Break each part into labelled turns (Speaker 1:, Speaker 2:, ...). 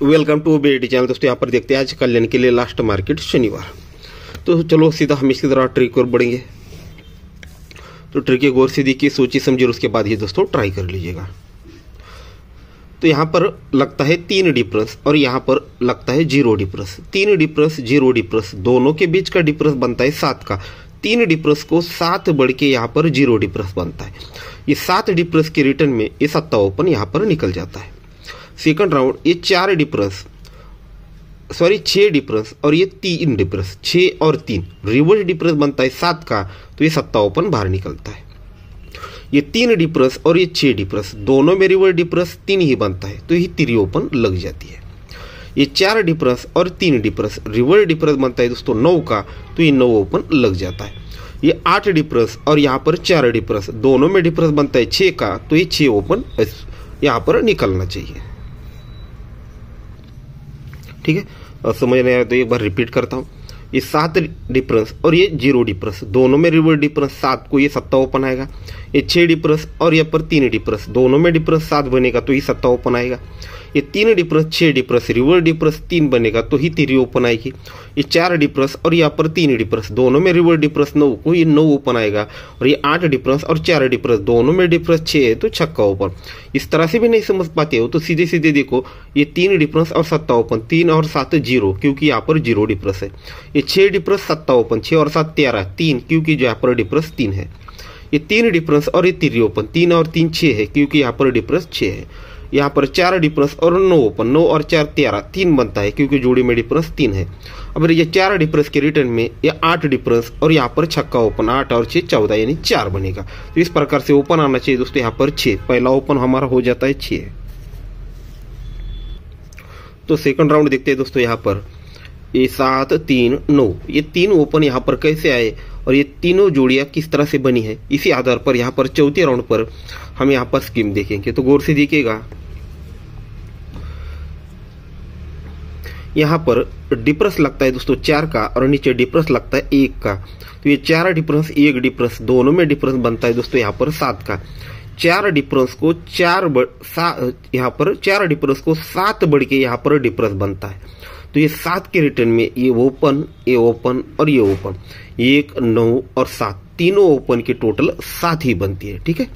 Speaker 1: Welcome to BID channel. दोस्तों यहाँ पर देखते हैं आज कल्याण के लिए लास्ट मार्केट शनिवार। तो चलो सीधा हम इसकी तरह ट्रिक और बढ़ेंगे। तो ट्रिक की गौर से देखिए, सोचिए समझिए, उसके बाद ये दोस्तों ट्राई कर लीजिएगा। तो यहाँ पर लगता है 3 डिफरेंस और यहाँ पर लगता है 0 डिफरेंस। 3 डिफरेंस 0 डिफरेंस दोनों के बीच का डिफरेंस बनता है 7 का। 3 डिफरेंस को 7 बढ़ के यहाँ पर 0 डिफरेंस बनता है। ये 7 डिफरेंस के रिटर्न में ये 57 यहाँ पर निकल जाता है। सेकंड राउंड ये 6 डिफरेंस और ये 3 डिफरेंस, 6 और 3 रिवर्स डिफरेंस बनता है 7 का, तो ये 57 बाहर निकलता है। ये 3 डिफरेंस और ये 6 डिफरेंस दोनों में रिवर्स डिफरेंस 3 ही बनता है, तो ये 53 लग जाती है। ये 4 डिफरेंस और 3 डिफरेंस रिवर्स डिफरेंस बनता है दोस्तों 9 का, तो ये 9 लग जाता है। ये 8 डिफरेंस और यहाँ पर 4 डिफरेंस दोनों में डिफरेंस बनता है 6 का, तो ये 6 यहाँ पर निकलना चाहिए। ठीक है, और समझ नहीं आया तो एक बार रिपीट करता हूँ। ये 7 डिफरेंस और ये 0 डिफरेंस दोनों में रिवर्स डिफरेंस 7 को ये 57 आएगा। ये 6 डिफरेंस और यहाँ पर 3 डिफरेंस दोनों में डिफरेंस 7 बनेगा, तो ये 57 आएगा। ये 3 डिफरेंस 6 डिफरेंस रिवर्स डिफरेंस 3 बनेगा, तो ही 53 आएगी। ये 4 डिफरेंस और यहाँ पर 3 डिफरेंस दोनों में रिवर्स डिफरेंस 9 को ये 9 आएगा। और ये 8 डिफरेंस और 4 डिफरेंस दोनों में डिफरेंस 6 है, तो 56। इस तरह से भी नहीं समझ पाते हो तो सीधे सीधे देखो, ये 3 डिफरेंस और 57, 3 और 7 0, क्योंकि यहाँ पर 0 डिफरेंस है। ये 6 डिफरेंस 57, 6 और 7 13, 3, क्योंकि जो यहाँ पर डिफरेंस 3 है। ये 3 डिफरेंस और ये 53, 3 और 3 6 है, क्योंकि यहाँ पर डिफरेंस 6 है। यहाँ पर 4 डिफरेंस और 9 और 4 13, 3 बनता है, क्योंकि जोड़ी में डिफरेंस 3 है। अब ये 4 डिफरेंस के रिटर्न में ये 8 डिफरेंस और यहाँ पर 8 और 6 14, यानी 4 बनेगा। तो इस प्रकार से ओपन आना चाहिए दोस्तों। यहाँ पर 6 पहला ओपन हमारा हो जाता है 6। तो सेकंड राउंड देखते हैं दोस्तों। यहाँ पर ये 7 3 9 ये 3 ओपन यहाँ पर कैसे आए और ये तीनों जोड़ियां किस तरह से बनी है, इसी आधार पर यहाँ पर चौथे राउंड पर हम यहाँ पर स्कीम देखेंगे। तो गौर से देखिएगा, यहाँ पर डिफरेंस लगता है दोस्तों 4 का और नीचे डिफरेंस लगता है 1 का। तो ये 4 डिफरेंस 1 डिफरेंस दोनों में डिफरेंस बनता है दोस्तों यहाँ पर 7 का। 4 डिफरेंस को यहाँ पर 4 डिफरेंस को 7 बढ़ के यहाँ पर डिफरेंस बनता है। तो ये 7 के रिटर्न में ये ओपन और ये ओपन, 1 9 और 7 तीनों ओपन की टोटल 7 ही बनती है। ठीक है,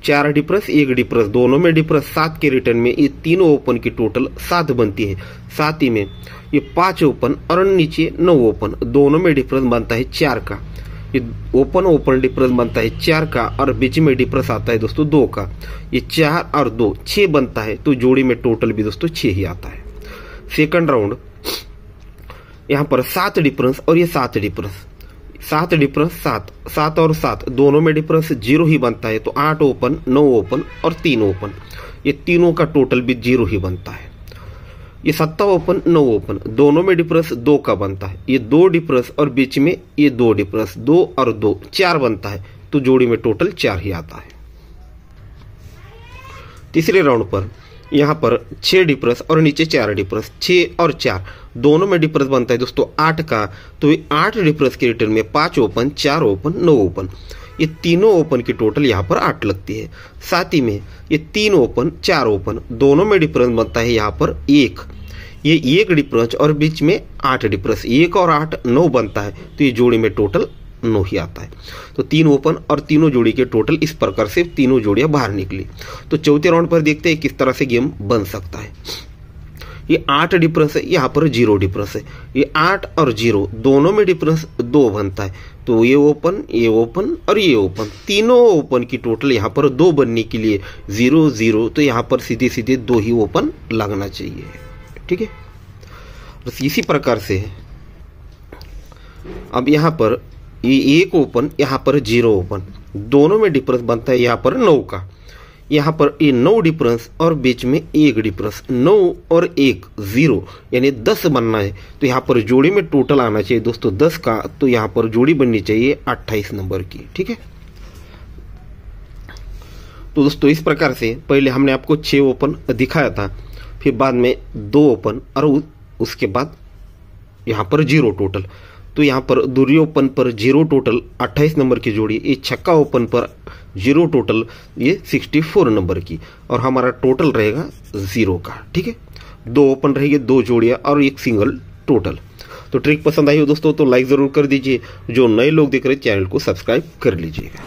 Speaker 1: 4 डिफरेंस 1 डिफरेंस दोनों में डिफरेंस 7 के रिटर्न में ये तीनों ओपन की टोटल 7 बनती है। साथ ही में ये 5 ओपन और नीचे 9 ओपन दोनों में डिफरेंस बनता है 4 का। ये ओपन डिफरेंस बनता है 4 का और बीच में डिफरेंस आता है दोस्तों 2 का। ये 4 और 2 6 बनता है, तो जोड़ी में टोटल भी दोस्तों 6 ही आता है। सेकंड राउंड यहाँ पर 7 डिफरेंस और ये 7 डिफरेंस, 7 डिफरेंस 7 और 7 दोनों में डिफरेंस 0 ही बनता है। तो 8 ओपन 9 ओपन और 3 ओपन, ये तीनों का टोटल भी 0 ही बनता है। ये 7 ओपन 9 ओपन दोनों में डिफरेंस 2 का बनता है। ये 2 डिफरेंस और बीच में ये 2 डिफरेंस, 2 और 2 4 बनता है, तो जोड़ी में टोटल 4 ही आता है। तीसरे राउंड पर यहाँ पर 6 डिफरेंस और नीचे 4 डिफरेंस, 6 और 4 दोनों में डिफरेंस बनता है दोस्तों 8 का। तो ये 8 डिफरेंस के रिटर्न में 5 ओपन 4 ओपन 9 ओपन, ये तीनों ओपन की टोटल यहाँ पर 8 लगती है। साथ ही में ये 3 ओपन 4 ओपन दोनों में डिफरेंस बनता है यहाँ पर 1, ये 1 डिफरेंस और बीच में 8 डिफरेंस, 1 और 8 9 बनता है, तो ये जोड़ी में टोटल 9 ही आता है। तो 3 ओपन और तीनों जोड़ी के टोटल इस प्रकार से तीनों जोड़ियां बाहर निकली। तो चौथे राउंड पर देखते हैं किस तरह से गेम बन सकता है। ये 8 डिफरेंस है, यहाँ पर 0 डिफरेंस है। ये 8 और 0 दोनों में डिफरेंस 2 बनता है। तो ये ओपन और ये ओपन, तीनों ओपन की टोटल यहाँ पर 2 बनने के लिए 0 0, तो यहाँ पर सीधे सीधे 2 ही ओपन लगना चाहिए। ठीक है, बस इसी प्रकार से अब यहाँ पर ये 1 ओपन यहाँ पर 0 ओपन दोनों में डिफरेंस बनता है यहाँ पर 9 का। यहाँ पर ये 9 डिफरेंस और बीच में 1 डिफरेंस, 9 और 1 0, यानी 10 बनना है। तो यहाँ पर जोड़ी में टोटल आना चाहिए दोस्तों 10 का, तो यहाँ पर जोड़ी बननी चाहिए 28 नंबर की। ठीक है, तो दोस्तों इस प्रकार से पहले हमने आपको 6 ओपन दिखाया था, फिर बाद में 2 ओपन और उसके बाद यहाँ पर 0 टोटल। तो यहाँ पर दूरी ओपन पर 0 टोटल 28 नंबर की जोड़ी, ये छक्का ओपन पर 0 टोटल ये 64 नंबर की, और हमारा टोटल रहेगा 0 का। ठीक है, 2 ओपन रहेगी, 2 जोड़ियां और 1 सिंगल टोटल। तो ट्रिक पसंद आई हो दोस्तों तो लाइक जरूर कर दीजिए। जो नए लोग देख रहे हैं चैनल को सब्सक्राइब कर लीजिएगा।